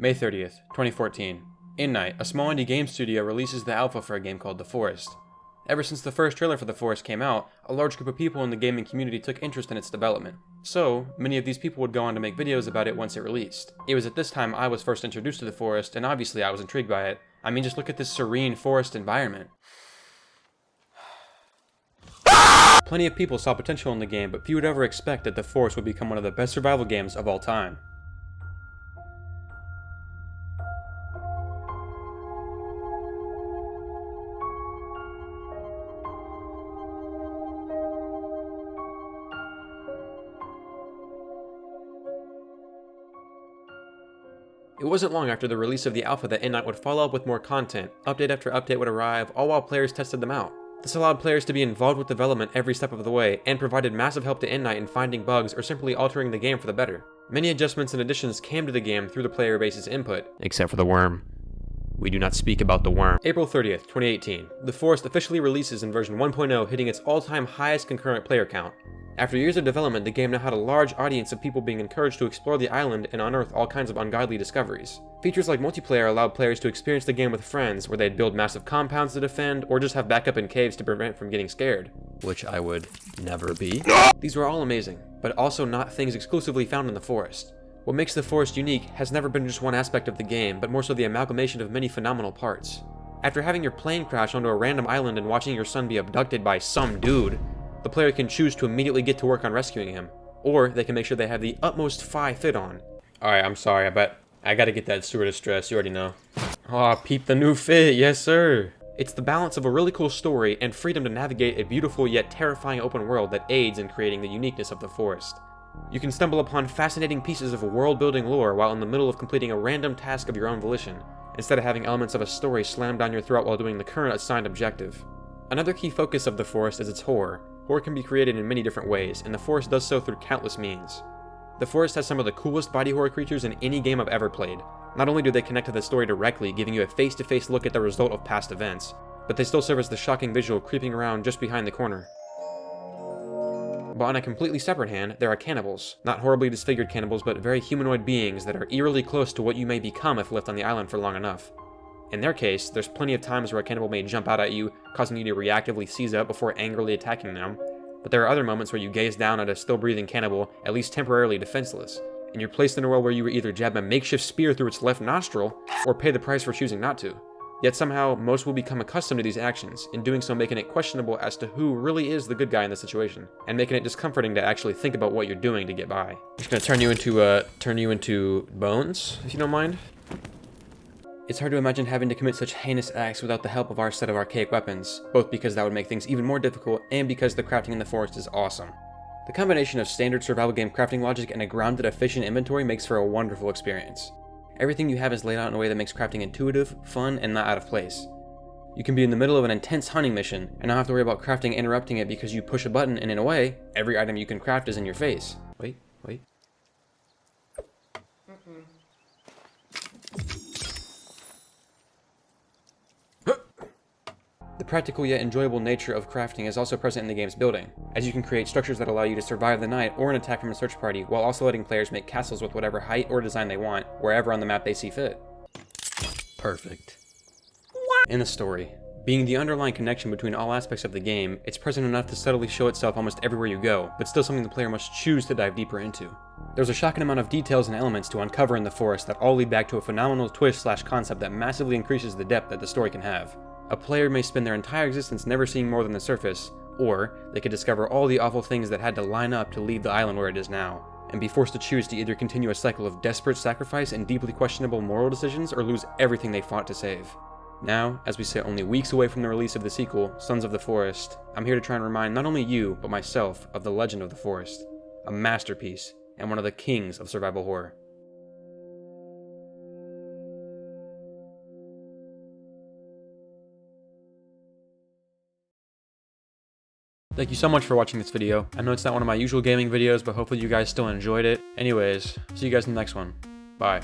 May 30th, 2014. Endnight, a small indie game studio, releases the alpha for a game called The Forest. Ever since the first trailer for The Forest came out, a large group of people in the gaming community took interest in its development. So, many of these people would go on to make videos about it once it released. It was at this time I was first introduced to The Forest, and obviously I was intrigued by it. I mean, just look at this serene forest environment. Plenty of people saw potential in the game, but few would ever expect that The Forest would become one of the best survival games of all time. It wasn't long after the release of the alpha that Endnight would follow up with more content. Update after update would arrive, all while players tested them out. This allowed players to be involved with development every step of the way, and provided massive help to Endnight in finding bugs or simply altering the game for the better. Many adjustments and additions came to the game through the player base's input. Except for the worm. We do not speak about the worm. April 30th, 2018. The Forest officially releases in version 1.0, hitting its all-time highest concurrent player count. After years of development, the game now had a large audience of people being encouraged to explore the island and unearth all kinds of ungodly discoveries. Features like multiplayer allowed players to experience the game with friends, where they'd build massive compounds to defend, or just have backup in caves to prevent from getting scared. Which I would never be. These were all amazing, but also not things exclusively found in the Forest. What makes the Forest unique has never been just one aspect of the game, but more so the amalgamation of many phenomenal parts. After having your plane crash onto a random island and watching your son be abducted by some dude, the player can choose to immediately get to work on rescuing him, or they can make sure they have the utmost fit on. Alright, I'm sorry, I gotta get that stewardess dress, you already know. Aw, peep the new fit, yes sir! It's the balance of a really cool story and freedom to navigate a beautiful yet terrifying open world that aids in creating the uniqueness of the Forest. You can stumble upon fascinating pieces of world-building lore while in the middle of completing a random task of your own volition, instead of having elements of a story slammed down your throat while doing the current assigned objective. Another key focus of the Forest is its horror. Horror can be created in many different ways, and the Forest does so through countless means. The Forest has some of the coolest body horror creatures in any game I've ever played. Not only do they connect to the story directly, giving you a face-to-face look at the result of past events, but they still serve as the shocking visual creeping around just behind the corner. But on a completely separate hand, there are cannibals. Not horribly disfigured cannibals, but very humanoid beings that are eerily close to what you may become if left on the island for long enough. In their case, there's plenty of times where a cannibal may jump out at you, causing you to reactively seize up before angrily attacking them, but there are other moments where you gaze down at a still-breathing cannibal, at least temporarily defenseless, and you're placed in a world where you either jab a makeshift spear through its left nostril, or pay the price for choosing not to. Yet somehow, most will become accustomed to these actions, in doing so making it questionable as to who really is the good guy in the situation, and making it discomforting to actually think about what you're doing to get by. I'm just gonna turn you into bones, if you don't mind. It's hard to imagine having to commit such heinous acts without the help of our set of archaic weapons, both because that would make things even more difficult and because the crafting in the Forest is awesome. The combination of standard survival game crafting logic and a grounded, efficient inventory makes for a wonderful experience. Everything you have is laid out in a way that makes crafting intuitive, fun, and not out of place. You can be in the middle of an intense hunting mission and not have to worry about crafting interrupting it because you push a button and in a way, every item you can craft is in your face. Wait. The practical yet enjoyable nature of crafting is also present in the game's building, as you can create structures that allow you to survive the night or an attack from a search party, while also letting players make castles with whatever height or design they want, wherever on the map they see fit. Perfect. In the story, being the underlying connection between all aspects of the game, it's present enough to subtly show itself almost everywhere you go, but still something the player must choose to dive deeper into. There's a shocking amount of details and elements to uncover in the Forest that all lead back to a phenomenal twist/concept that massively increases the depth that the story can have. A player may spend their entire existence never seeing more than the surface, or they could discover all the awful things that had to line up to leave the island where it is now, and be forced to choose to either continue a cycle of desperate sacrifice and deeply questionable moral decisions or lose everything they fought to save. Now, as we sit only weeks away from the release of the sequel, Sons of the Forest, I'm here to try and remind not only you, but myself, of the legend of the Forest, a masterpiece, and one of the kings of survival horror. Thank you so much for watching this video. I know it's not one of my usual gaming videos, but hopefully you guys still enjoyed it. Anyways, see you guys in the next one. Bye.